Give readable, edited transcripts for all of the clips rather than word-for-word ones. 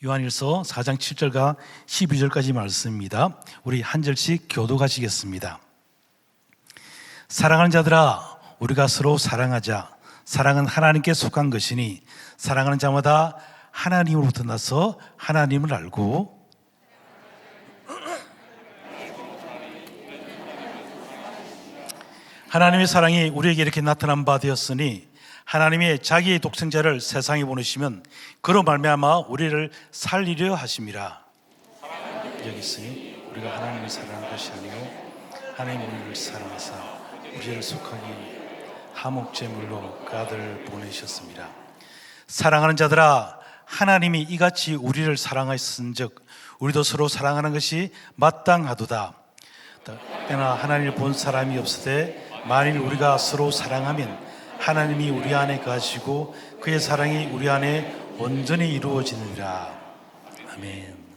요한일서 4장 7절과 12절까지 말씀입니다. 우리 한 절씩 교독하시겠습니다. 사랑하는 자들아, 우리가 서로 사랑하자. 사랑은 하나님께 속한 것이니 사랑하는 자마다 하나님으로부터 나서 하나님을 알고 하나님의 사랑이 우리에게 이렇게 나타난 바 되었으니 하나님의 자기의 독생자를 세상에 보내시면 그로 말미암아 우리를 살리려 하심이라. 여기 있으니 우리가 하나님을 사랑한 것이 아니요 하나님 우리를 사랑하사 우리를 속하기 하목제물로 그 아들을 보내셨습니다. 사랑하는 자들아, 하나님이 이같이 우리를 사랑하였은즉 우리도 서로 사랑하는 것이 마땅하도다. 때나 하나님을 본 사람이 없으되 만일 우리가 서로 사랑하면 하나님이 우리 안에 거하시고 그의 사랑이 우리 안에 온전히 이루어지느니라. 아멘.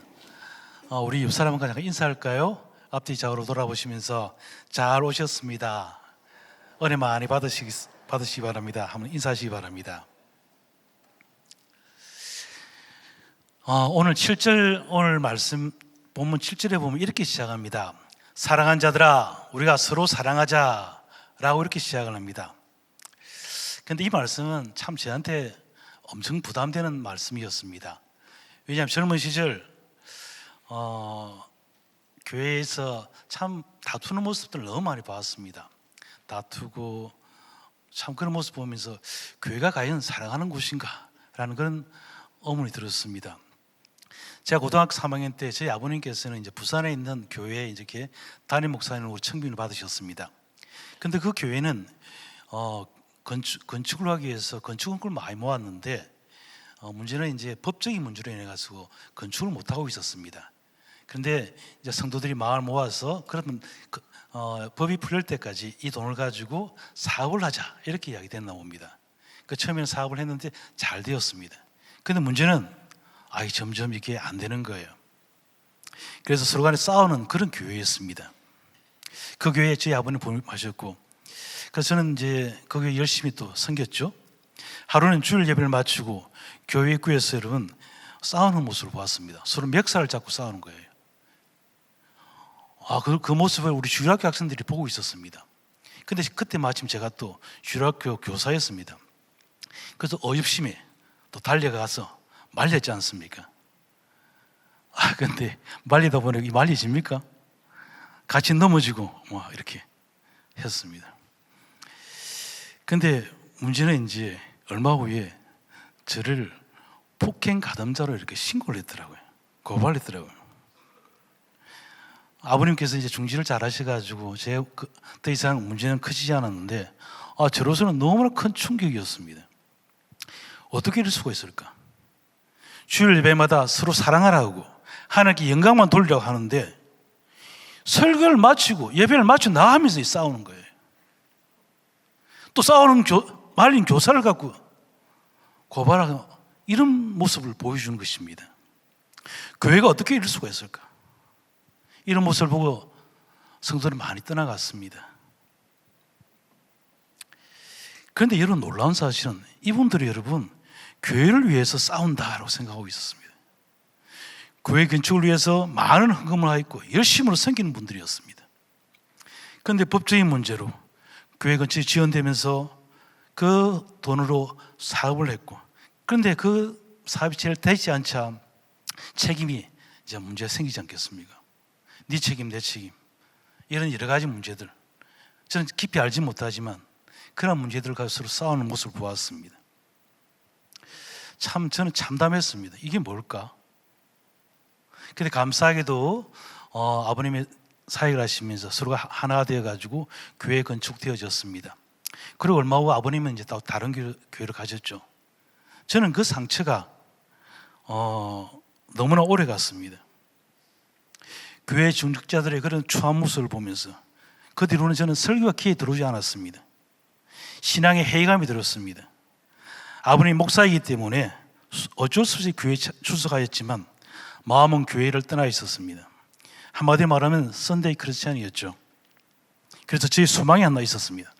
우리 옆 사람과 잠깐 인사할까요? 앞뒤 좌우로 돌아보시면서 잘 오셨습니다. 은혜 많이 받으시기 바랍니다. 한번 인사하시기 바랍니다. 오늘 7절 오늘 말씀 본문 7절에 보면 이렇게 시작합니다. 사랑한 자들아, 우리가 서로 사랑하자 라고 이렇게 시작을 합니다. 근데 이 말씀은 참 저한테 엄청 부담되는 말씀이었습니다. 왜냐하면 젊은 시절 교회에서 참 다투는 모습들을 너무 많이 봤습니다. 다투고 참 그런 모습 보면서 교회가 과연 사랑하는 곳인가 라는 그런 의문이 들었습니다. 제가 고등학교 3학년 때 저희 아버님께서는 이제 부산에 있는 교회에 이렇게 담임 목사님으로 청빙을 받으셨습니다. 근데 그 교회는 건축을 하기 위해서 건축원을 많이 모았는데 문제는 이제 법적인 문제로 인해 가지고 건축을 못 하고 있었습니다. 그런데 이제 성도들이 마음을 모아서 그런 법이 풀릴 때까지 이 돈을 가지고 사업을 하자 이렇게 이야기됐나 봅니다. 그 처음에는 사업을 했는데 잘 되었습니다. 그런데 문제는 점점 이게 안 되는 거예요. 그래서 서로 간에 싸우는 그런 교회였습니다. 그 교회에 저희 아버님 보내셨고, 그래서 저는 이제 그 교회 열심히 또 섬겼죠. 하루는 주일 예배를 마치고 교회 입구에서 여러분 싸우는 모습을 보았습니다. 서로 멱살을 잡고 싸우는 거예요. 그 모습을 우리 주일학교 학생들이 보고 있었습니다. 근데 그때 마침 제가 또 주일학교 교사였습니다. 그래서 어이없심에 또 달려가서 말렸지 않습니까? 근데 말리다 보니 말리십니까? 같이 넘어지고 이렇게 했습니다. 근데 문제는 이제 얼마 후에 저를 폭행 가담자로 이렇게 신고를 했더라고요. 고발했더라고요. 아버님께서 이제 중지를 잘 하셔가지고 더 이상 문제는 커지지 않았는데 저로서는 너무나 큰 충격이었습니다. 어떻게 이럴 수가 있을까? 주일 예배마다 서로 사랑하라고 하나님께 영광만 돌리라고 하는데 설교를 마치고 예배를 마치고 나가면서 싸우는 거예요. 또 싸우는 말린 교사를 갖고 고발하고 이런 모습을 보여주는 것입니다. 교회가 어떻게 이럴 수가 있을까? 이런 모습을 보고 성도들이 많이 떠나갔습니다. 그런데 이런 놀라운 사실은 이분들이 여러분 교회를 위해서 싸운다라고 생각하고 있었습니다. 교회 건축을 위해서 많은 헌금을 하였고 열심으로 섬기는 분들이었습니다. 그런데 법적인 문제로 교회 건축이 지연되면서 그 돈으로 사업을 했고, 그런데 그 사업이 잘 되지 않자 책임이 이제 문제가 생기지 않겠습니까? 네 책임, 내 책임, 이런 여러 가지 문제들, 저는 깊이 알지 못하지만 그런 문제들을 가지고 서로 싸우는 모습을 보았습니다. 저는 참담했습니다. 이게 뭘까? 근데 감사하게도 아버님이 사역을 하시면서 서로가 하나가 되어가지고 교회 건축되어졌습니다. 그리고 얼마 후 아버님은 이제 또 다른 교회를 가셨죠. 저는 그 상처가 너무나 오래 갔습니다. 교회 중직자들의 그런 추한 모습을 보면서 그 뒤로는 저는 설교가 귀에 들어오지 않았습니다. 신앙에 회의감이 들었습니다. 아버님 목사이기 때문에 어쩔 수 없이 교회에 출석하였지만 마음은 교회를 떠나 있었습니다. 한마디로 말하면 선데이 크리스찬이었죠. 그래서 저희 소망이 하나 있었습니다.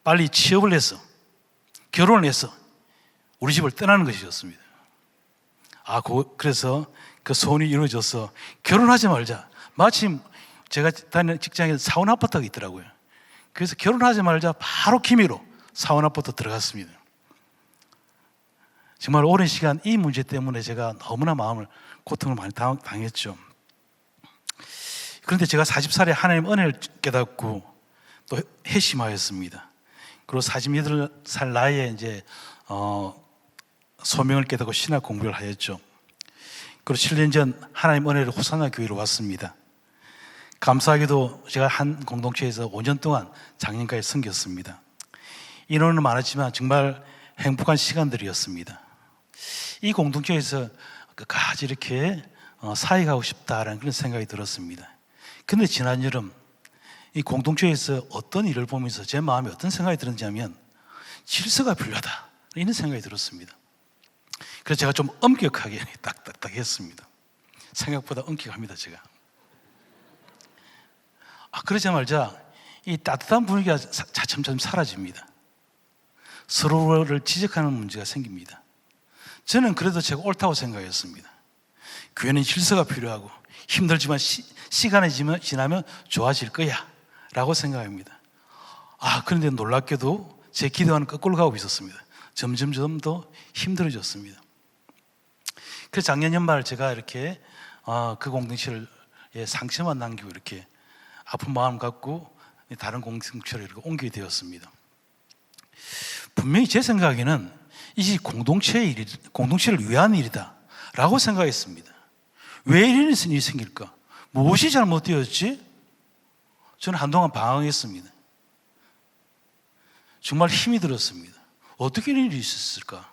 빨리 취업을 해서 결혼을 해서 우리 집을 떠나는 것이었습니다. 그래서 그 소원이 이루어져서 결혼하지 말자. 마침 제가 다니는 직장에 사원 아파트가 있더라고요. 그래서 결혼하지 말자 바로 기미로 사원 아파트 들어갔습니다. 정말 오랜 시간 이 문제 때문에 제가 너무나 고통을 많이 당했죠. 그런데 제가 40살에 하나님 은혜를 깨닫고 또 회심하였습니다. 그리고 48살 나이에 이제 소명을 깨닫고 신학 공부를 하였죠. 그리고 7년 전 하나님 은혜를 호산나 교회로 왔습니다. 감사하게도 제가 한 공동체에서 5년 동안 작년까지 섬겼습니다. 인원은 많았지만 정말 행복한 시간들이었습니다. 이 공동체에서 끝까지 이렇게 사역하고 싶다라는 그런 생각이 들었습니다. 근데 지난 여름 이 공동체에서 어떤 일을 보면서 제 마음에 어떤 생각이 들었는지 하면 질서가 필요하다 이런 생각이 들었습니다. 그래서 제가 좀 엄격하게 딱딱딱 했습니다. 생각보다 엄격합니다 제가. 그러자마자 이 따뜻한 분위기가 차츰 사라집니다. 서로를 지적하는 문제가 생깁니다. 저는 그래도 제가 옳다고 생각했습니다. 교회는 질서가 필요하고 힘들지만 시간이 지나면 좋아질 거야 라고 생각합니다. 그런데 놀랍게도 제 기도와는 거꾸로 가고 있었습니다. 점점 더 힘들어졌습니다. 그래서 작년 연말 제가 이렇게 그 공동체를 상처만 남기고 이렇게 아픈 마음 갖고 다른 공동체로 이렇게 옮기게 되었습니다. 분명히 제 생각에는 이것이 공동체를 위한 일이다 라고 생각했습니다. 왜 이런 일이 생길까? 무엇이 잘못되었지? 저는 한동안 방황했습니다. 정말 힘이 들었습니다. 어떻게 이런 일이 있었을까?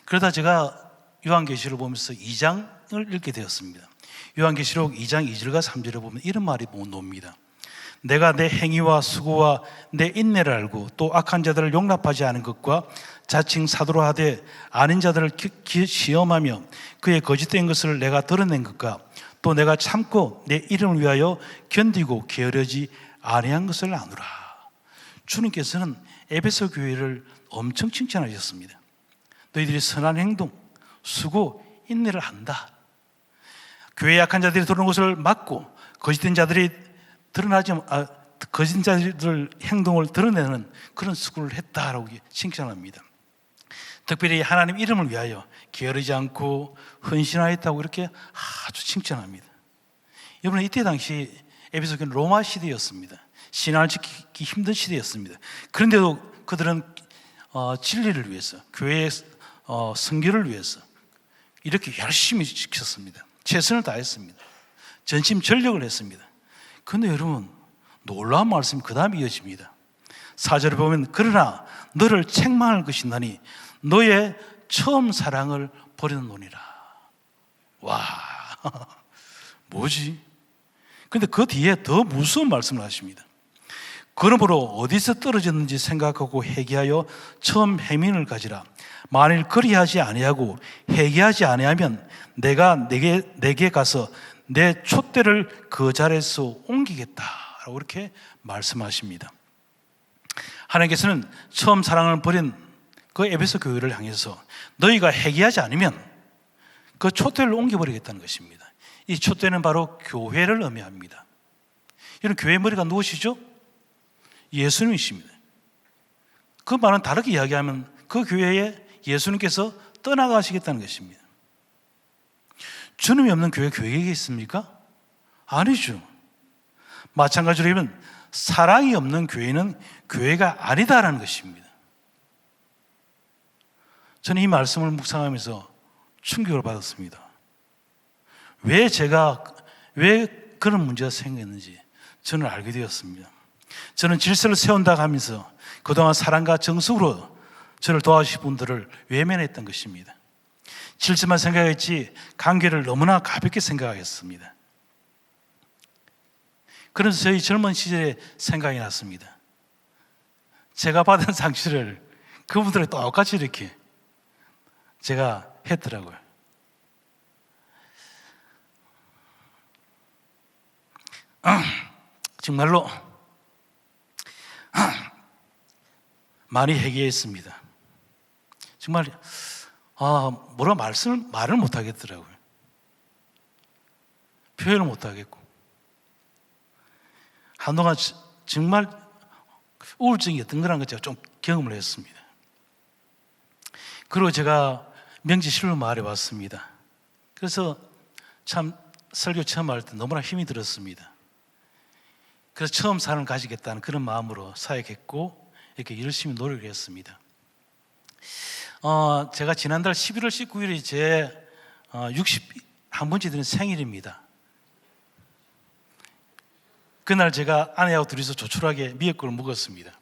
그러다 제가 요한계시록을 보면서 2장을 읽게 되었습니다. 요한계시록 2장 2절과 3절에 보면 이런 말이 나옵니다. 내가 내 행위와 수고와 내 인내를 알고 또 악한 자들을 용납하지 않은 것과 자칭 사도로 하되 아닌 자들을 시험하며 그의 거짓된 것을 내가 드러낸 것과 또 내가 참고 내 이름을 위하여 견디고 게으르지 아니한 것을 아노라. 주님께서는 에베소 교회를 엄청 칭찬하셨습니다. 너희들이 선한 행동, 수고, 인내를 한다. 교회에 약한 자들이 들어오는 것을 막고 거짓된 자들이 거짓 자들 행동을 드러내는 그런 수고를 했다라고 칭찬합니다. 특별히 하나님 이름을 위하여 게으르지 않고 헌신하였다고 이렇게 아주 칭찬합니다. 여러분, 이때 당시 에베소 교회는 로마 시대였습니다. 신앙을 지키기 힘든 시대였습니다. 그런데도 그들은 진리를 위해서, 교회의 선교를 위해서 이렇게 열심히 지켰습니다. 최선을 다했습니다. 전심 전력을 했습니다. 그런데 여러분, 놀라운 말씀이 그 다음에 이어집니다. 4절에 보면 그러나 너를 책망할 것이나니 너의 처음 사랑을 버리는노니라. 와, 뭐지? 근데 그 뒤에 더 무서운 말씀을 하십니다. 그러므로 어디서 떨어졌는지 생각하고 회개하여 처음 행민을 가지라. 만일 그리하지 아니하고 회개하지 아니하면 내가 내게 가서 내 촛대를 그 자리에서 옮기겠다라고 이렇게 말씀하십니다. 하나님께서는 처음 사랑을 버린 그 에베소 교회를 향해서 너희가 회개하지 않으면 그 촛대를 옮겨버리겠다는 것입니다. 이 촛대는 바로 교회를 의미합니다. 이런 교회의 머리가 누구시죠? 예수님이십니다. 그 말은 다르게 이야기하면 그 교회에 예수님께서 떠나가시겠다는 것입니다. 주님이 없는 교회가 있습니까? 아니죠. 마찬가지로 이면 사랑이 없는 교회는 교회가 아니다라는 것입니다. 저는 이 말씀을 묵상하면서 충격을 받았습니다. 왜 그런 문제가 생겼는지 저는 알게 되었습니다. 저는 질서를 세운다고 하면서 그동안 사랑과 정숙으로 저를 도와주신 분들을 외면했던 것입니다. 질서만 생각했지 관계를 너무나 가볍게 생각하였습니다. 그래서 저희 젊은 시절에 생각이 났습니다. 제가 받은 상처를 그분들이 똑같이 이렇게 제가 했더라고요. 정말로 많이 회개했습니다. 정말 말을 못 하겠더라고요. 표현을 못 하겠고. 한동안 정말 우울증이 어떤 거라는 걸 제가 좀 경험을 했습니다. 그리고 제가 명지 실로 마을에 왔습니다. 그래서 참 설교 처음 할 때 너무나 힘이 들었습니다. 그래서 처음 삶을 가지겠다는 그런 마음으로 사역했고 이렇게 열심히 노력을 했습니다. 제가 지난달 11월 19일이 제 61번째 되는 생일입니다. 그날 제가 아내하고 둘이서 조촐하게 미역국을 먹었습니다.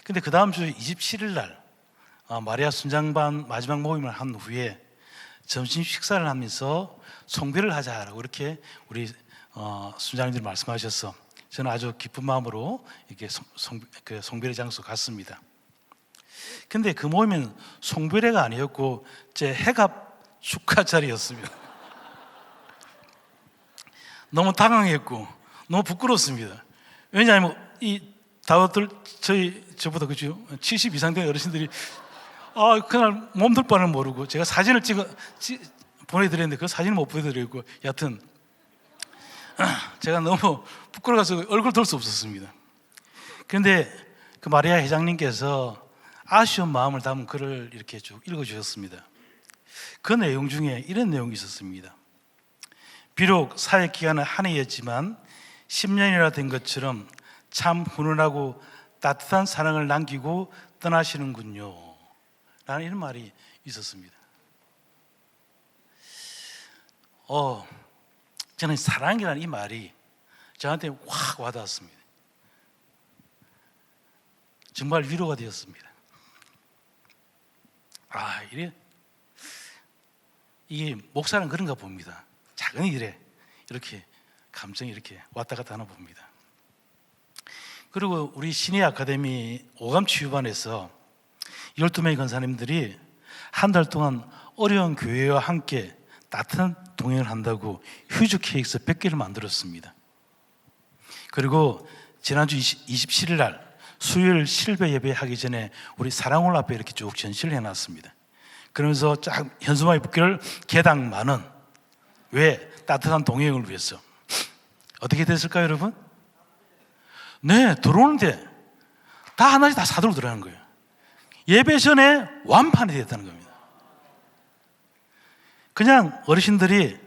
근데 그 다음 주 27일 날 마리아 순장반 마지막 모임을 한 후에 점심 식사를 하면서 송별을 하자라고 이렇게 우리 순장님들이 말씀하셔서 저는 아주 기쁜 마음으로 이렇게 송별의 장소 갔습니다. 근데 그 모임은 송별회가 아니었고 제 해갑 축하 자리였습니다. 너무 당황했고 너무 부끄럽습니다. 왜냐하면 이 다들 저보다 그죠 70 이상 된 어르신들이 그날 몸둘 바를 모르고 제가 사진을 보내드렸는데 그 사진을 못 보내드리고 여하튼 제가 너무 부끄러워서 얼굴 돌 수 없었습니다. 그런데 그 마리아 회장님께서 아쉬운 마음을 담은 글을 이렇게 쭉 읽어주셨습니다. 그 내용 중에 이런 내용이 있었습니다. 비록 사역 기간은 한 해였지만 10년이나 된 것처럼 참 훈훈하고 따뜻한 사랑을 남기고 떠나시는군요 라는 이런 말이 있었습니다. 저는 사랑이라는 이 말이 저한테 확 와닿았습니다. 정말 위로가 되었습니다. 이게 목사는 그런가 봅니다. 작은 일에 이렇게 감정이 이렇게 왔다 갔다 하나 봅니다. 그리고 우리 신의 아카데미 오감치유반에서 12명의 권사님들이 한 달 동안 어려운 교회와 함께 따뜻한 동행을 한다고 휴즈 케이크 100개를 만들었습니다. 그리고 지난주 27일 날 수요일 실배 예배하기 전에 우리 사랑홀 앞에 이렇게 쭉 전시를 해놨습니다. 그러면서 쫙 현수막에 붙기를 개당 10,000원. 왜? 따뜻한 동행을 위해서. 어떻게 됐을까요, 여러분? 네, 들어오는데 다 하나씩 다 사들고 들어가는 거예요. 예배 전에 완판이 됐다는 겁니다. 그냥 어르신들이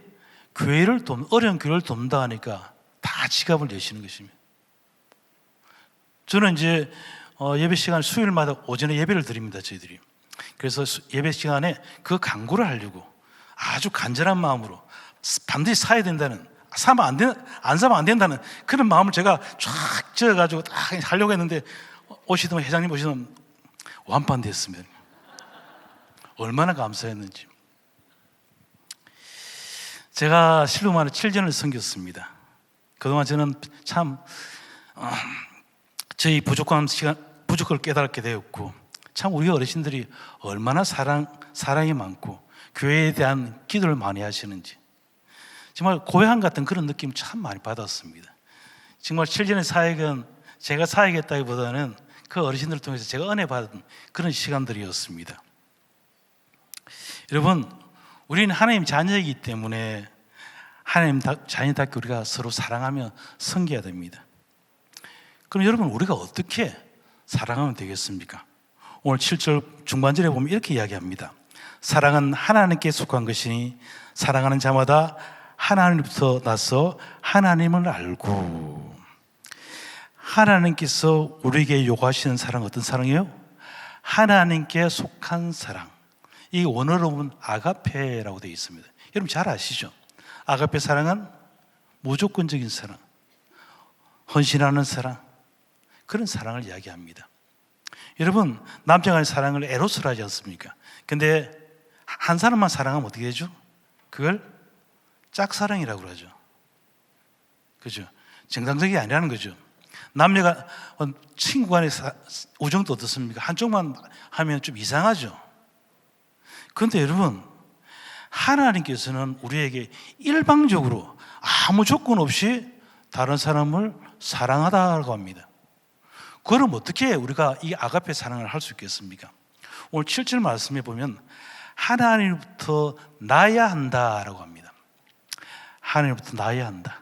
어려운 교회를 돕는다 하니까 다 지갑을 내시는 것입니다. 저는 이제 예배 시간 수요일마다 오전에 예배를 드립니다, 저희들이. 그래서 예배 시간에 그 광고를 하려고 아주 간절한 마음으로 반드시 사야 된다는, 안 사면 안 된다는 그런 마음을 제가 쫙 지어가지고 딱 하려고 했는데 회장님 오시면 완판됐습니다. 얼마나 감사했는지. 제가 실로만에 7년을 섬겼습니다. 그동안 저는 참 저희 부족을 깨닫게 되었고, 참 우리 어르신들이 얼마나 사랑이 많고 교회에 대한 기도를 많이 하시는지 정말 고향 같은 그런 느낌 참 많이 받았습니다. 정말 7년의 사역은 제가 사역했다기보다는 그 어르신들을 통해서 제가 은혜 받은 그런 시간들이었습니다. 여러분, 우리는 하나님 자녀이기 때문에 하나님 자녀답게 우리가 서로 사랑하며 섬겨야 됩니다. 그럼 여러분, 우리가 어떻게 사랑하면 되겠습니까? 오늘 7절 중반절에 보면 이렇게 이야기합니다. 사랑은 하나님께 속한 것이니 사랑하는 자마다 하나님부터 나서 하나님을 알고. 하나님께서 우리에게 요구하시는 사랑은 어떤 사랑이에요? 하나님께 속한 사랑. 이 원어로 보면 아가페라고 되어 있습니다. 여러분 잘 아시죠? 아가페 사랑은 무조건적인 사랑, 헌신하는 사랑, 그런 사랑을 이야기합니다. 여러분, 남자 간의 사랑을 에로스로 하지 않습니까? 근데 한 사람만 사랑하면 어떻게 되죠? 그걸 짝사랑이라고 그러죠. 그죠? 정상적이 아니라는 거죠. 남녀가 친구 간의 우정도 어떻습니까? 한쪽만 하면 좀 이상하죠. 그런데 여러분, 하나님께서는 우리에게 일방적으로 아무 조건 없이 다른 사람을 사랑하다고 합니다. 그럼 어떻게 우리가 이 아가페 사랑을 할 수 있겠습니까? 오늘 7절 말씀에 보면 하나님부터 나야 한다라고 합니다. 하나님부터 나야 한다.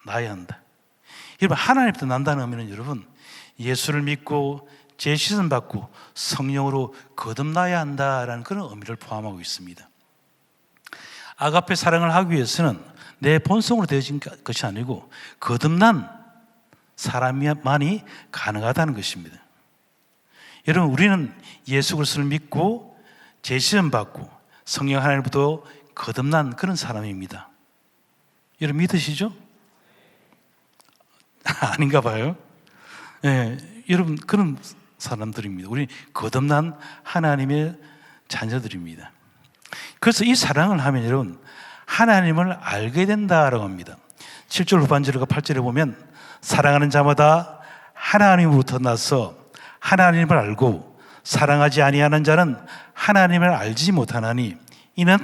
나야 한다. 여러분, 하나님부터 난다는 의미는 여러분, 예수를 믿고 제시선 받고 성령으로 거듭나야 한다라는 그런 의미를 포함하고 있습니다. 아가페 사랑을 하기 위해서는 내 본성으로 되어진 것이 아니고 거듭난 사람만이 가능하다는 것입니다. 여러분, 우리는 예수 그리스도를 믿고 제시선 받고 성령 하나님부터 거듭난 그런 사람입니다. 여러분 믿으시죠? 아닌가 봐요. 네, 여러분 그런 사람들입니다. 우리 거듭난 하나님의 자녀들입니다. 그래서 이 사랑을 하면 여러분 하나님을 알게 된다라고 합니다. 7절 후반절과 8절에 보면 사랑하는 자마다 하나님으로부터 나서 하나님을 알고 사랑하지 아니하는 자는 하나님을 알지 못하나니 이는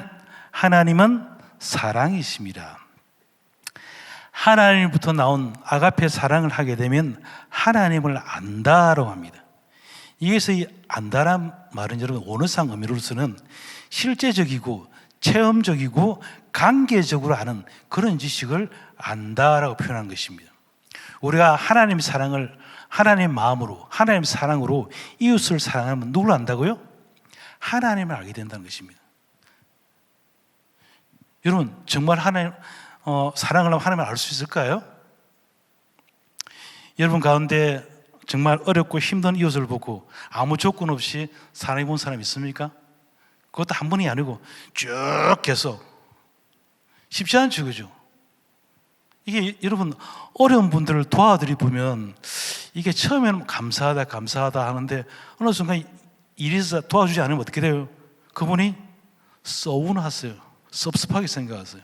하나님은 사랑이심이라. 하나님부터 나온 아가페 사랑을 하게 되면 하나님을 안다라고 합니다. 여기서 이 안다란 말은 여러분 언어상 의미로서는 실제적이고 체험적이고 관계적으로 아는 그런 지식을 안다라고 표현한 것입니다. 우리가 하나님의 사랑을 하나님의 마음으로 하나님의 사랑으로 이웃을 사랑하면 누구를 안다고요? 하나님을 알게 된다는 것입니다. 여러분 정말 하나님 사랑을 하면 하나님을 알 수 있을까요? 여러분 가운데 정말 어렵고 힘든 이웃을 보고 아무 조건 없이 사랑해 본 사람 있습니까? 그것도 한 번이 아니고 쭉 계속 쉽지 않죠, 그죠? 이게 여러분 어려운 분들을 도와드리면 이게 처음에는 감사하다 하는데 어느 순간 일이 있어 도와주지 않으면 어떻게 돼요? 그분이 서운하세요. 섭섭하게 생각하세요.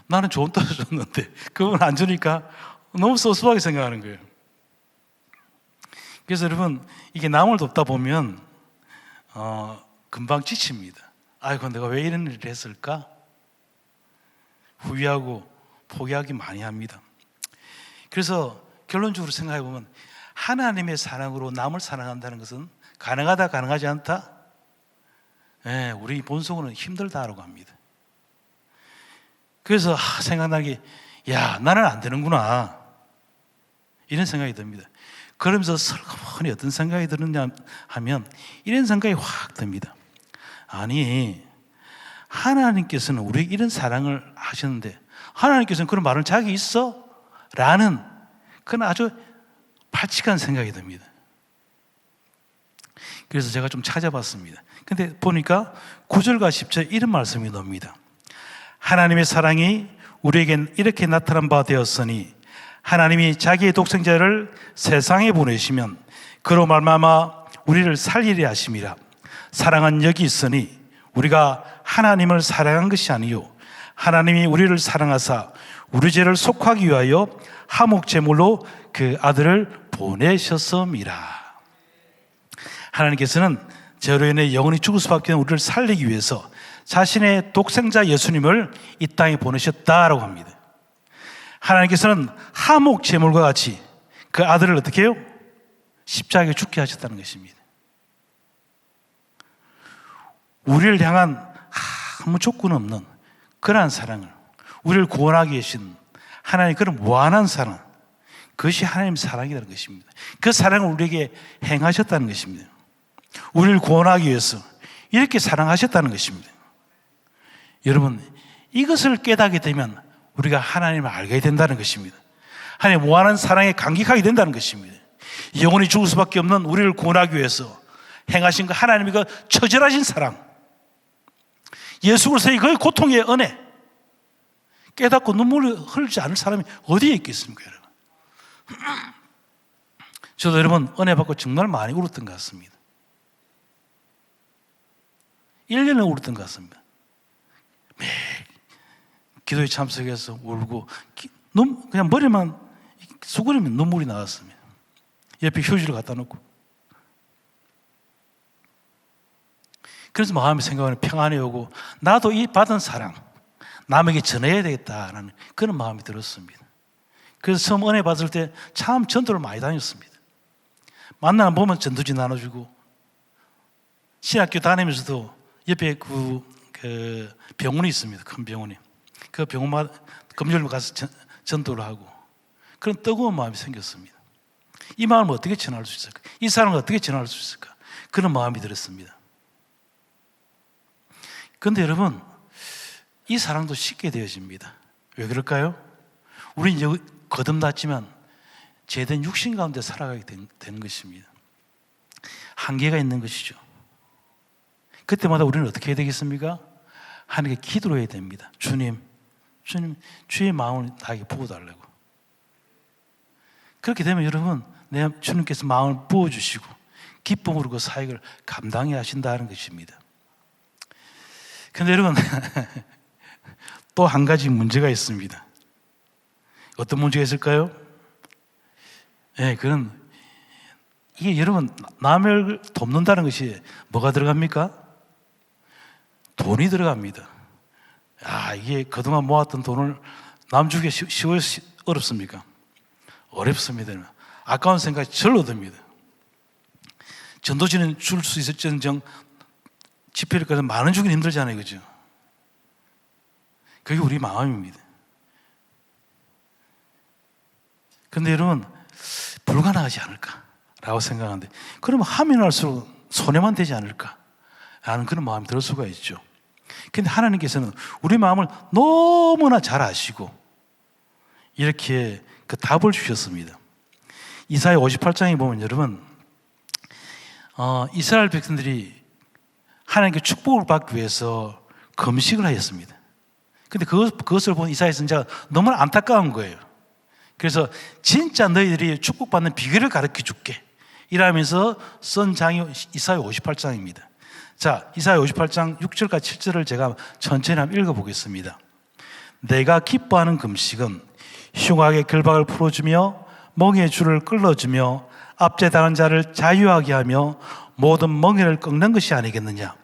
나는 좋은 뜻을 줬는데 그분 안 주니까 너무 섭섭하게 생각하는 거예요. 그래서 여러분 이게 남을 돕다 보면 금방 지칩니다. 아이고 내가 왜 이런 일을 했을까? 후회하고 포기하기 많이 합니다. 그래서 결론적으로 생각해 보면 하나님의 사랑으로 남을 사랑한다는 것은 가능하다 가능하지 않다? 네, 우리 본성으로는 힘들다라고 합니다. 그래서 생각나기 야 나는 안 되는구나 이런 생각이 듭니다. 그러면서 설거머니 어떤 생각이 드느냐 하면 이런 생각이 확 듭니다. 아니 하나님께서는 우리에게 이런 사랑을 하셨는데 하나님께서는 그런 말을 자기 있어? 라는 그건 아주 발칙한 생각이 듭니다. 그래서 제가 좀 찾아봤습니다. 근데 보니까 9절과 10절 이런 말씀이 나옵니다. 하나님의 사랑이 우리에겐 이렇게 나타난 바 되었으니 하나님이 자기의 독생자를 세상에 보내시면 그로 말미암아 우리를 살리려 하심이라. 사랑은 여기 있으니 우리가 하나님을 사랑한 것이 아니요 하나님이 우리를 사랑하사 우리 죄를 속하기 위하여 화목 제물로 그 아들을 보내셨음이라. 하나님께서는 죄로 인해 영원히 죽을 수밖에 없는 우리를 살리기 위해서 자신의 독생자 예수님을 이 땅에 보내셨다라고 합니다. 하나님께서는 화목 제물과 같이 그 아들을 어떻게 해요? 십자가에 죽게 하셨다는 것입니다. 우리를 향한 아무 조건 없는 그러한 사랑을 우리를 구원하기 위해신 하나님의 그런 무한한 사랑, 그것이 하나님의 사랑이라는 것입니다. 그 사랑을 우리에게 행하셨다는 것입니다. 우리를 구원하기 위해서 이렇게 사랑하셨다는 것입니다. 여러분 이것을 깨닫게 되면 우리가 하나님을 알게 된다는 것입니다. 하나님의 무한한 사랑에 감격하게 된다는 것입니다. 영원히 죽을 수밖에 없는 우리를 구원하기 위해서 행하신 그 하나님의 그 처절하신 사랑, 예수 그리스도의 그 고통의 은혜 깨닫고 눈물을 흘리지 않을 사람이 어디에 있겠습니까, 여러분? 저도 여러분 은혜 받고 정말 많이 울었던 것 같습니다. 1년을 울었던 것 같습니다. 매일 기도에 참석해서 울고 그냥 머리만 수그리면 눈물이 나왔습니다. 옆에 휴지를 갖다 놓고. 그래서 마음의 생각은 평안이 오고 나도 이 받은 사랑 남에게 전해야 되겠다라는 그런 마음이 들었습니다. 그래서 처음 은혜 받을 때 참 전도를 많이 다녔습니다. 만나면 보면 전도지 나눠주고 신학교 다니면서도 옆에 그 병원이 있습니다. 큰 병원이. 그 병원마다 금요일에 가서 전도를 하고 그런 뜨거운 마음이 생겼습니다. 이 마음을 어떻게 전할 수 있을까? 이 사람을 어떻게 전할 수 있을까? 그런 마음이 들었습니다. 그런데 여러분, 이 사랑도 쉽게 되어집니다. 왜 그럴까요? 우리는 거듭났지만 죄된 육신 가운데 살아가게 되는 것입니다. 한계가 있는 것이죠. 그때마다 우리는 어떻게 해야 되겠습니까? 하나님께 기도를 해야 됩니다. 주님, 주의 마음을 나에게 부어달라고. 그렇게 되면 여러분, 주님께서 마음을 부어주시고 기쁨으로 그 사역을 감당해 하신다는 것입니다. 그런데 여러분, 또 한 가지 문제가 있습니다. 어떤 문제가 있을까요? 이게 여러분, 남을 돕는다는 것이 뭐가 들어갑니까? 돈이 들어갑니다. 이게 그동안 모았던 돈을 남 주기 어렵습니까? 어렵습니다. 아까운 생각이 절로 듭니다. 전도지는 줄 수 있을지언정 집회를 가서 만 원 주기는 힘들잖아요, 그죠? 그게 우리 마음입니다. 그런데 여러분, 불가능하지 않을까라고 생각하는데, 그러면 하면 할수록 손해만 되지 않을까라는 그런 마음이 들 수가 있죠. 그런데 하나님께서는 우리 마음을 너무나 잘 아시고 이렇게 그 답을 주셨습니다. 이사야 58장에 보면 여러분, 이스라엘 백성들이 하나님께 축복을 받기 위해서 금식을 하였습니다. 근데 그것을 본 이사야 선지자가 너무나 안타까운 거예요. 그래서 진짜 너희들이 축복받는 비결을 가르쳐 줄게 이러면서 쓴 장이 이사야 58장입니다. 자, 이사야 58장 6절과 7절을 제가 천천히 한번 읽어보겠습니다. 내가 기뻐하는 금식은 흉악의 결박을 풀어주며 멍에의 줄을 끌어주며 압제당한 자를 자유하게 하며 모든 멍에를 꺾는 것이 아니겠느냐.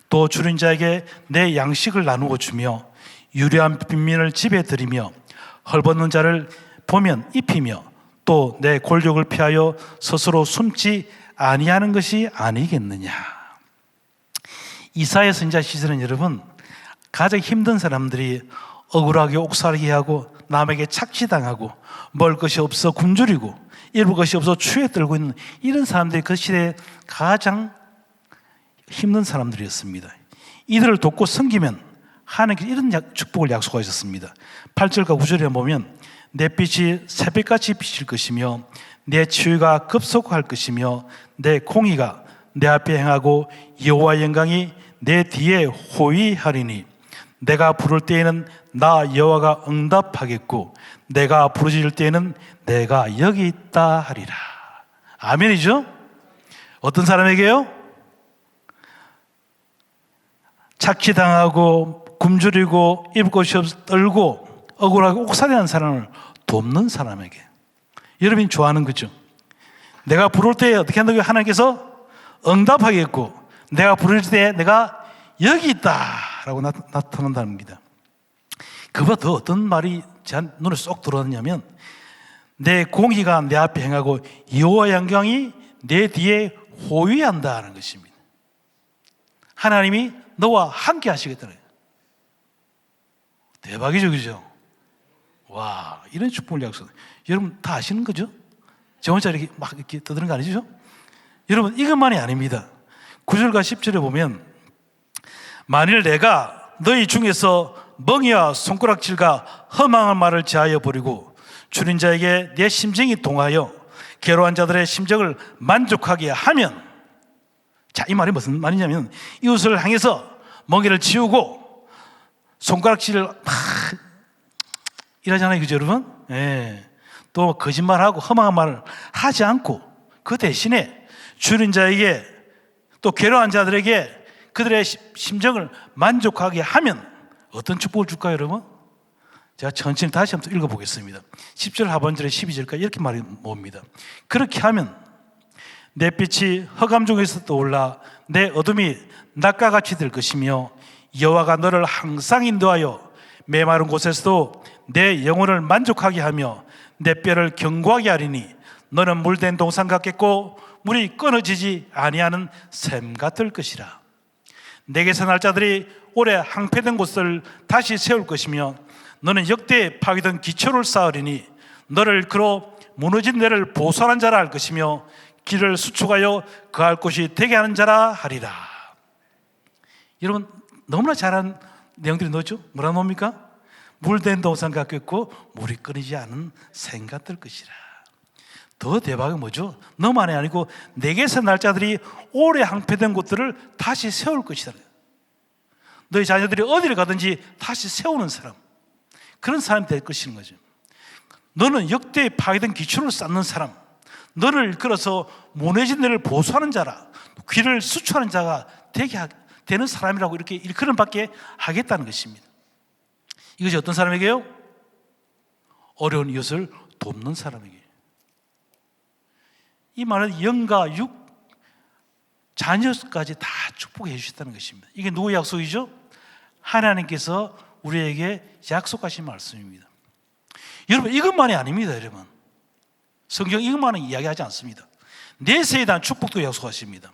또 줄인 자에게 내 양식을 나누어 주며 유리한 빈민을 집에 들이며 헐벗는 자를 보면 입히며 또 내 골욕을 피하여 스스로 숨지 아니하는 것이 아니겠느냐. 이사야 선지자 시절은 여러분, 가장 힘든 사람들이 억울하게 옥살게 하고 남에게 착취당하고 먹을 것이 없어 굶주리고 입을 것이 없어 추에 떨고 있는 이런 사람들이 그 시대에 가장 힘든 사람들이었습니다. 이들을 돕고 섬기면 하나님께서 이런 축복을 약속하셨습니다. 8절과 9절에 보면 내 빛이 새벽같이 비칠 것이며 내 치유가 급속할 것이며 내 공의가 내 앞에 행하고 여호와의 영광이 내 뒤에 호위하리니 내가 부를 때에는 나 여호와가 응답하겠고 내가 부르짖을 때에는 내가 여기 있다 하리라. 아멘이죠? 어떤 사람에게요? 착취당하고 굶주리고 입을 곳이 없어 떨고 억울하게 옥살이하는 사람을 돕는 사람에게. 여러분이 좋아하는 거죠? 내가 부를 때 어떻게 한다고요? 하나님께서 응답하겠고 내가 부를 때 내가 여기 있다 라고 나타난다는 겁니다. 그보다 더 어떤 말이 제 눈에 쏙 들어왔냐면 내 공의가 내 앞에 행하고 여호와의 영광이 내 뒤에 호위한다는 것입니다. 하나님이 너와 함께 하시겠다는 거예요. 대박이죠, 그죠? 와, 이런 축복을 약속. 여러분 다 아시는 거죠? 저 혼자 이렇게 막 이렇게 떠드는 거 아니죠? 여러분 이것만이 아닙니다. 9절과 10절에 보면 만일 내가 너희 중에서 멍에와 손가락질과 허망한 말을 제하여 버리고 줄인 자에게 내 심정이 동하여 괴로운 자들의 심정을 만족하게 하면, 자, 이 말이 무슨 말이냐면 이웃을 향해서 멍에를 치우고 손가락질을 막 이러잖아요, 그죠 여러분? 예. 또 거짓말하고 허망한 말을 하지 않고 그 대신에 줄인 자에게 또 괴로운 자들에게 그들의 심정을 만족하게 하면 어떤 축복을 줄까요, 여러분? 제가 천천히 다시 한번 읽어보겠습니다. 10절 하반절에 12절까지 이렇게 말이 뭡니다. 그렇게 하면 내 빛이 흑암 중에서 떠올라 내 어둠이 낮과 같이 될 것이며 여호와가 너를 항상 인도하여 메마른 곳에서도 내 영혼을 만족하게 하며 내 뼈를 견고하게 하리니 너는 물된 동산 같겠고 물이 끊어지지 아니하는 샘 같을 것이라. 내게서 날 자들이 오래 항폐된 곳을 다시 세울 것이며 너는 역대 파괴된 기초를 쌓으리니 너를 그로 무너진 데를 보수하는 자라 할 것이며 길을 수축하여 거할 곳이 되게 하는 자라 하리라. 여러분 너무나 잘한 내용들이 뭐죠? 뭐라 나옵니까? 물된 동산 같고 있고 물이 끊이지 않은 샘 같을 것이라. 더 대박은 뭐죠? 너만이 아니고 내게서 날 자들이 오래 항폐된 곳들을 다시 세울 것이다. 너희 자녀들이 어디를 가든지 다시 세우는 사람, 그런 사람이 될 것인 거죠. 너는 역대 파괴된 기초를 쌓는 사람, 너를 이끌어서 무너진 데를 보수하는 자라, 귀를 수축하는 자가 되는 사람이라고 이렇게 일컬음 밖에 하겠다는 것입니다. 이것이 어떤 사람에게요? 어려운 이웃을 돕는 사람에게. 이 말은 영과 육, 자녀까지 다 축복해 주셨다는 것입니다. 이게 누구의 약속이죠? 하나님께서 우리에게 약속하신 말씀입니다. 여러분 이것만이 아닙니다. 여러분 성경 이것만은 이야기하지 않습니다. 내세에 대한 축복도 약속하십니다.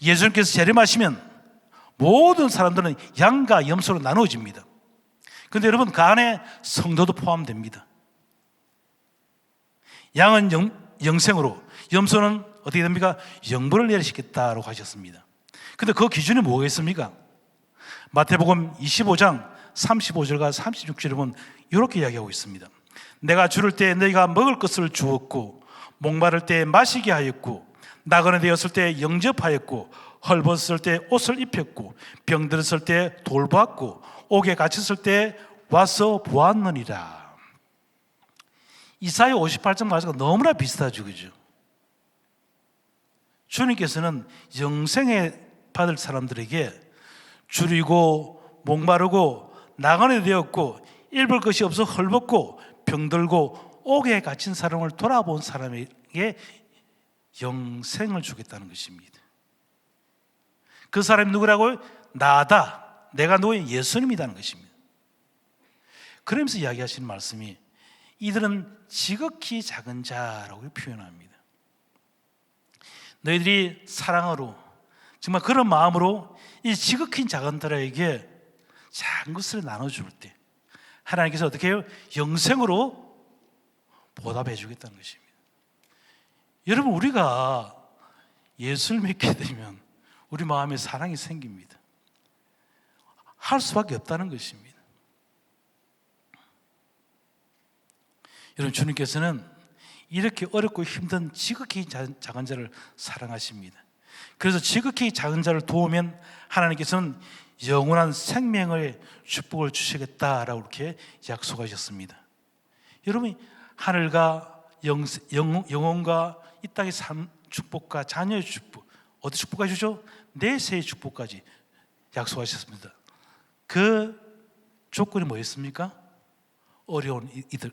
예수님께서 재림하시면 모든 사람들은 양과 염소로 나누어집니다. 그런데 여러분 그 안에 성도도 포함됩니다. 양은 영생으로, 염소는 어떻게 됩니까? 영벌을 내리시겠다고 하셨습니다. 그런데 그 기준이 뭐겠습니까? 마태복음 25장 35절과 36절에 보면 이렇게 이야기하고 있습니다. 내가 주를 때 너희가 먹을 것을 주었고 목마를 때 마시게 하였고 나그네 되었을 때 영접하였고 헐벗을 때 옷을 입혔고 병들었을 때 돌보았고 옥에 갇혔을 때 와서 보았느니라. 이사야 58장 말씀과 너무나 비슷하죠, 그죠? 주님께서는 영생에 받을 사람들에게 줄이고 목마르고 나그네 되었고 입을 것이 없어 헐벗고 병들고 옥에 갇힌 사람을 돌아본 사람에게 영생을 주겠다는 것입니다. 그 사람이 누구라고요? 나다. 내가 너의 예수님이라는 것입니다. 그러면서 이야기하시는 말씀이 이들은 지극히 작은 자라고 표현합니다. 너희들이 사랑으로 정말 그런 마음으로 이 지극히 작은 자들에게 작은 것을 나눠줄 때 하나님께서 어떻게 해요? 영생으로 보답해 주겠다는 것입니다. 여러분 우리가 예수를 믿게 되면 우리 마음에 사랑이 생깁니다. 할 수밖에 없다는 것입니다. 여러분 주님께서는 이렇게 어렵고 힘든 지극히 작은 자를 사랑하십니다. 그래서 지극히 작은 자를 도우면 하나님께서는 영원한 생명의 축복을 주시겠다라고 이렇게 약속하셨습니다. 여러분 하늘과 영혼과 이 땅의 삶 축복과 자녀의 축복, 어디 축복까지 주죠? 내세의 축복까지 약속하셨습니다. 그 조건이 뭐였습니까? 어려운 이들,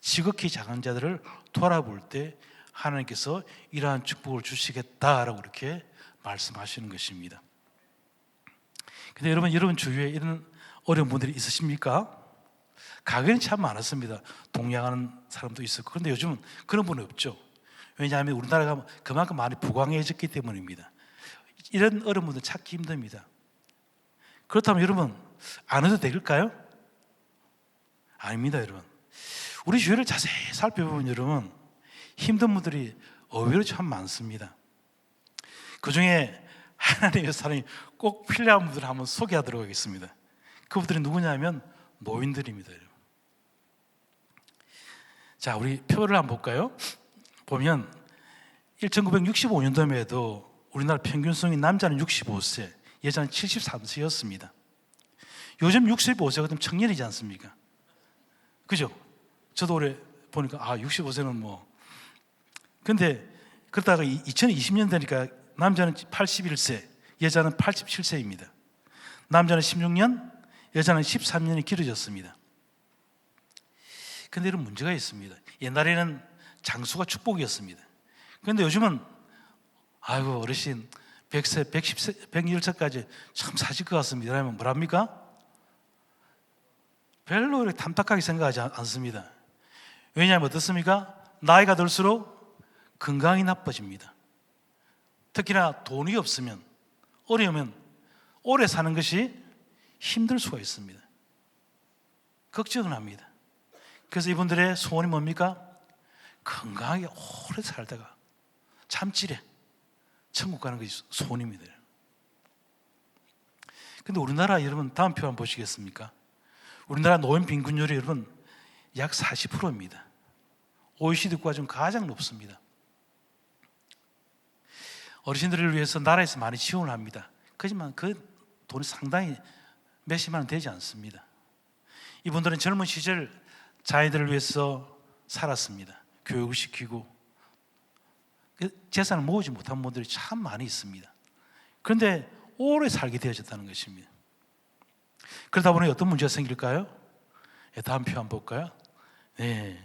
지극히 작은 자들을 돌아볼 때 하나님께서 이러한 축복을 주시겠다라고 이렇게 말씀하시는 것입니다. 근데 여러분 주위에 이런 어려운 분들이 있으십니까? 과거에는 참 많았습니다. 동양하는 사람도 있었고. 그런데 요즘은 그런 분은 없죠. 왜냐하면 우리나라가 그만큼 많이 부강해졌기 때문입니다. 이런 어려운 분들 찾기 힘듭니다. 그렇다면 여러분 안 해도 될까요? 아닙니다. 여러분 우리 주위를 자세히 살펴보면 여러분 힘든 분들이 의외로 참 많습니다. 그 중에 하나님의 사랑이 꼭 필요한 분들을 한번 소개하도록 하겠습니다. 그분들이 누구냐면 노인들입니다. 여러분. 자, 우리 표를 한번 볼까요? 보면 1965년도에도 해도 우리나라 평균 수명이 남자는 65세, 여자는 73세였습니다. 요즘 65세가 좀 청년이지 않습니까? 그죠? 저도 올해 보니까 65세는 뭐. 근데 그러다가 2020년 되니까 남자는 81세, 여자는 87세입니다. 남자는 16년, 여자는 13년이 길어졌습니다. 근데 이런 문제가 있습니다. 옛날에는 장수가 축복이었습니다. 그런데 요즘은 아이고 어르신 100세, 110세, 110세까지 참 사실 것 같습니다. 그러면 뭐랍니까? 별로 이렇게 탐탁하게 생각하지 않습니다. 왜냐하면 어떻습니까? 나이가 들수록 건강이 나빠집니다. 특히나 돈이 없으면, 어려우면 오래 사는 것이 힘들 수가 있습니다. 걱정을 합니다. 그래서 이분들의 소원이 뭡니까? 건강하게 오래 살다가 참지래 천국 가는 것이 소원입니다. 근데 우리나라 여러분 다음 표 한번 보시겠습니까? 우리나라 노인 빈곤율이 여러분 약 40%입니다. OECD 국가 중 가장 높습니다. 어르신들을 위해서 나라에서 많이 지원을 합니다. 그렇지만 그 돈이 상당히 몇십만 원 되지 않습니다. 이분들은 젊은 시절 자녀들을 위해서 살았습니다. 교육을 시키고 재산을 모으지 못한 분들이 참 많이 있습니다. 그런데 오래 살게 되어졌다는 것입니다. 그러다 보니 어떤 문제가 생길까요? 다음 표 한번 볼까요? 네,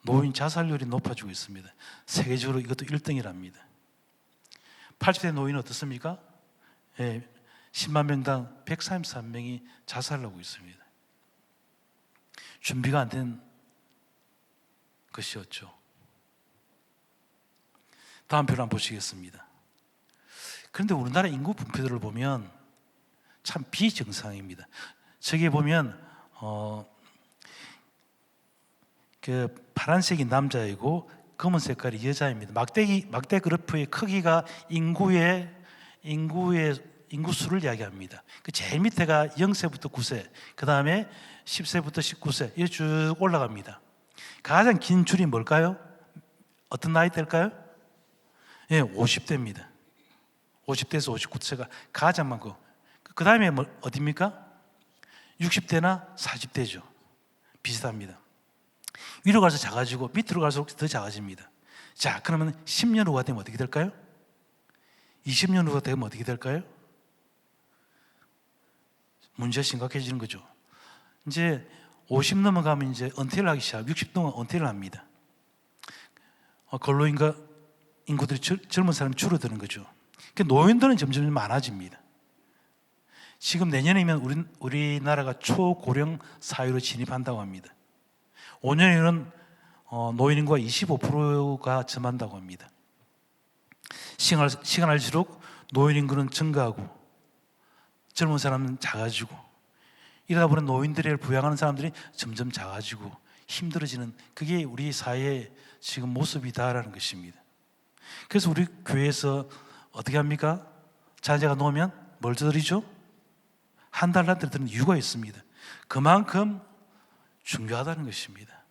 노인 자살률이 높아지고 있습니다. 세계적으로 이것도 1등이랍니다. 80대 노인은 어떻습니까? 10만 명당 133명이 자살을 하고 있습니다. 준비가 안 된 것이었죠. 다음 표를 한번 보시겠습니다. 그런데 우리나라 인구 분포들을 보면 참 비정상입니다. 저기 보면 그 파란색이 남자이고 검은 색깔이 여자입니다. 막대 그래프의 크기가 인구수를 이야기합니다. 그 제일 밑에가 0세부터 9세, 그 다음에 10세부터 19세 이렇게 쭉 올라갑니다. 가장 긴 줄이 뭘까요? 어떤 나이대일까요? 50대입니다. 50대에서 59세가 가장 많고, 그 다음에 어디입니까? 60대나 40대죠. 비슷합니다. 위로 가서 작아지고 밑으로 갈수록 더 작아집니다. 자, 그러면 10년 후가 되면 어떻게 될까요? 20년 후가 되면 어떻게 될까요? 문제가 심각해지는 거죠. 이제 50 넘어가면 이제 은퇴를 하기 시작, 60 넘어가면 은퇴를 합니다. 인구들이 젊은 사람이 줄어드는 거죠. 노인들은 점점 많아집니다. 지금 내년이면 우리나라가 초고령 사회로 진입한다고 합니다. 5년에는 노인 인구가 25%가 점한다고 합니다. 시간 할수록 노인 인구는 증가하고 젊은 사람은 작아지고, 이러다 보니 노인들을 부양하는 사람들이 점점 작아지고 힘들어지는, 그게 우리 사회의 지금 모습이다라는 것입니다. 그래서 우리 교회에서 어떻게 합니까? 자녀가 놓으면 뭘 드리죠? 한 달 드리는 이유가 있습니다. 그만큼 중요하다는 것입니다.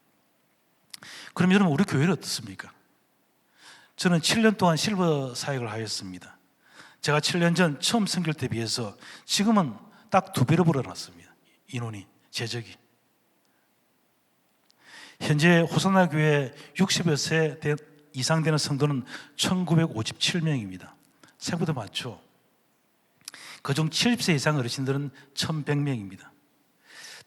그럼 여러분, 우리 교회는 어떻습니까? 저는 7년 동안 실버 사역을 하였습니다. 제가 7년 전 처음 섬길 때 비해서 지금은 딱 2배로 불어났습니다. 인원이, 재적이. 현재 호산나 교회 60여 세 이상 되는 성도는 1957명입니다. 생각보다 많죠. 그중 70세 이상 어르신들은 1100명입니다.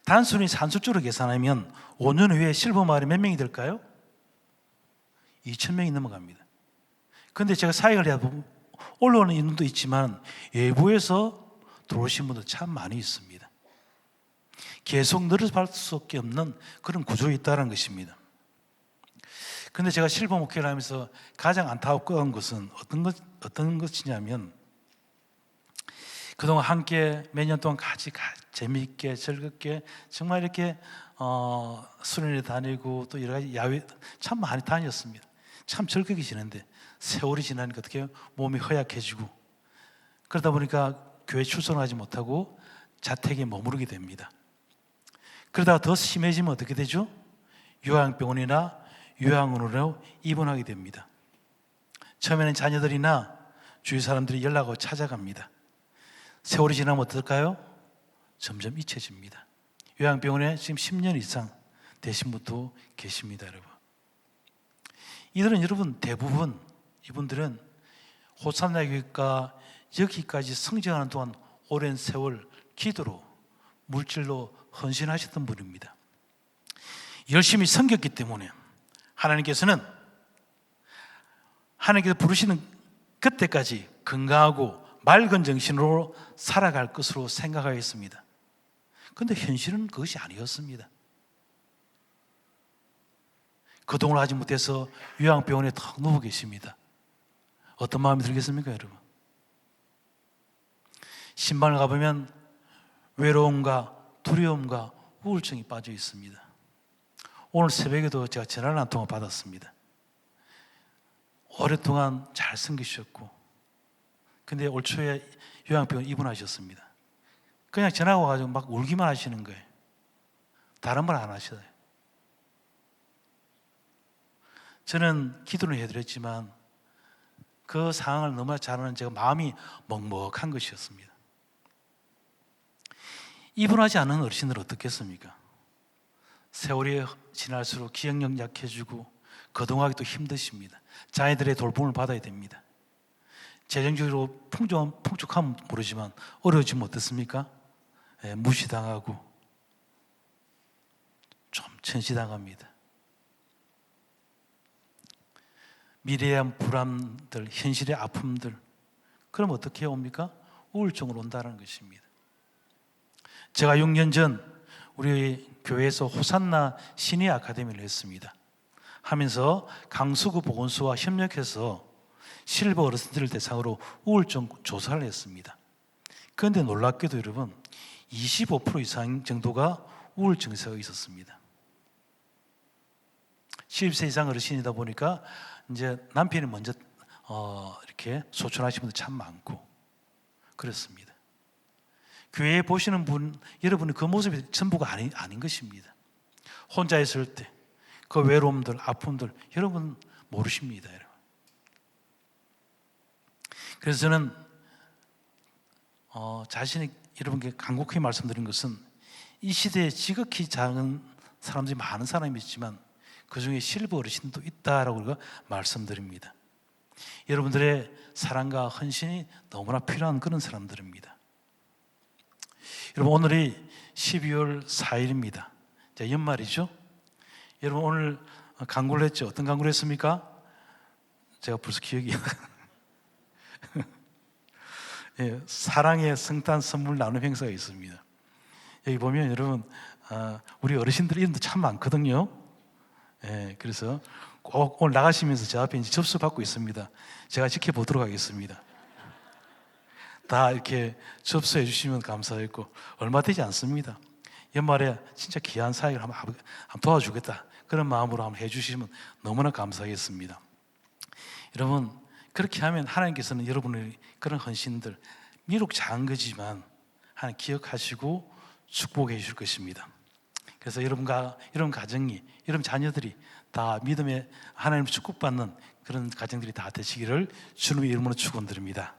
단순히 산술적으로 계산하면 5년 후에 실버 마을이 몇 명이 될까요? 2000명이 넘어갑니다. 그런데 제가 사역을 해야 올라오는 인원도 있지만 외부에서 들어오신 분들 참 많이 있습니다. 계속 늘어갈 수밖에 없는 그런 구조에 있다는 것입니다. 그런데 제가 실버 목회를 하면서 가장 안타까운 것은 어떤 것이냐면, 그동안 함께 몇 년 동안 같이 재미있게 즐겁게 정말 이렇게 수련회 다니고 또 여러 가지 야외 참 많이 다녔습니다. 참 즐겁게 지냈는데 세월이 지나니까 어떻게 해요? 몸이 허약해지고, 그러다 보니까 교회 출석하지 못하고 자택에 머무르게 됩니다. 그러다가 더 심해지면 어떻게 되죠? 요양병원이나 요양원으로 입원하게 됩니다. 처음에는 자녀들이나 주위 사람들이 연락하고 찾아갑니다. 세월이 지나면 어떨까요? 점점 잊혀집니다. 요양병원에 지금 10년 이상 되신 분도 계십니다, 여러분. 이들은 여러분 대부분 이분들은 호산나 교회가 여기까지 성장하는 동안 오랜 세월 기도로 물질로 헌신하셨던 분입니다. 열심히 섬겼기 때문에 하나님께서 부르시는 그때까지 건강하고 맑은 정신으로 살아갈 것으로 생각하였습니다. 그런데 현실은 그것이 아니었습니다. 거동을 하지 못해서 요양병원에 턱 누워 계십니다. 어떤 마음이 들겠습니까, 여러분? 신방을 가보면 외로움과 두려움과 우울증이 빠져 있습니다. 오늘 새벽에도 제가 전화를 한 통화 받았습니다. 오랫동안 잘 섬기셨고, 근데 올 초에 요양병원 입원하셨습니다. 그냥 전화가 와가지고 막 울기만 하시는 거예요. 다른 말 안 하셔요. 저는 기도를 해드렸지만 그 상황을 너무나 잘 아는 제가 마음이 먹먹한 것이었습니다. 입원하지 않은 어르신들은 어떻겠습니까? 세월이 지날수록 기억력 약해지고 거동하기도 힘드십니다. 자녀들의 돌봄을 받아야 됩니다. 재정적으로 풍족하면 모르지만 어려워지면 어떻습니까? 무시당하고 좀 천시당합니다. 미래에 대한 불안들, 현실의 아픔들, 그럼 어떻게 옵니까? 우울증으로 온다는 것입니다. 제가 6년 전 우리 교회에서 호산나 신의 아카데미를 했습니다. 하면서 강서구 보건소와 협력해서 실버 어르신들을 대상으로 우울증 조사를 했습니다. 그런데 놀랍게도 여러분 25% 이상 정도가 우울증 증세가 있었습니다. 70세 이상 어르신이다 보니까 이제 남편이 먼저 이렇게 소천하시는 분들 참 많고 그렇습니다. 교회에 보시는 분, 여러분이 그 모습이 전부가 아닌 것입니다. 혼자 있을 때 그 외로움들, 아픔들 여러분 모르십니다. 여러분. 그래서 저는 자신이 여러분께 간곡히 말씀드린 것은 이 시대에 지극히 작은 사람들이 많은 사람이 있지만 그 중에 실버 어르신도 있다라고 말씀드립니다. 여러분들의 사랑과 헌신이 너무나 필요한 그런 사람들입니다. 여러분 오늘이 12월 4일입니다. 자, 연말이죠. 여러분 오늘 강구를 했죠. 어떤 강구를 했습니까? 제가 벌써 기억이 예, 사랑의 성탄 선물 나눔 행사가 있습니다. 여기 보면 여러분 우리 어르신들 이름도 참 많거든요. 예, 그래서 꼭 오늘 나가시면서 제 앞에 이제 접수 받고 있습니다. 제가 지켜보도록 하겠습니다. 다 이렇게 접수해 주시면 감사했고 얼마 되지 않습니다. 연말에 진짜 귀한 사역을 한번 도와주겠다 그런 마음으로 한번 해주시면 너무나 감사하겠습니다. 여러분 그렇게 하면 하나님께서는 여러분의 그런 헌신들 비록 작은 거지만 하나님 기억하시고 축복해 주실 것입니다. 그래서 여러분과 여러분 가정이 여러분 자녀들이 다 믿음의 하나님 축복받는 그런 가정들이 다 되시기를 주님의 이름으로 축원드립니다.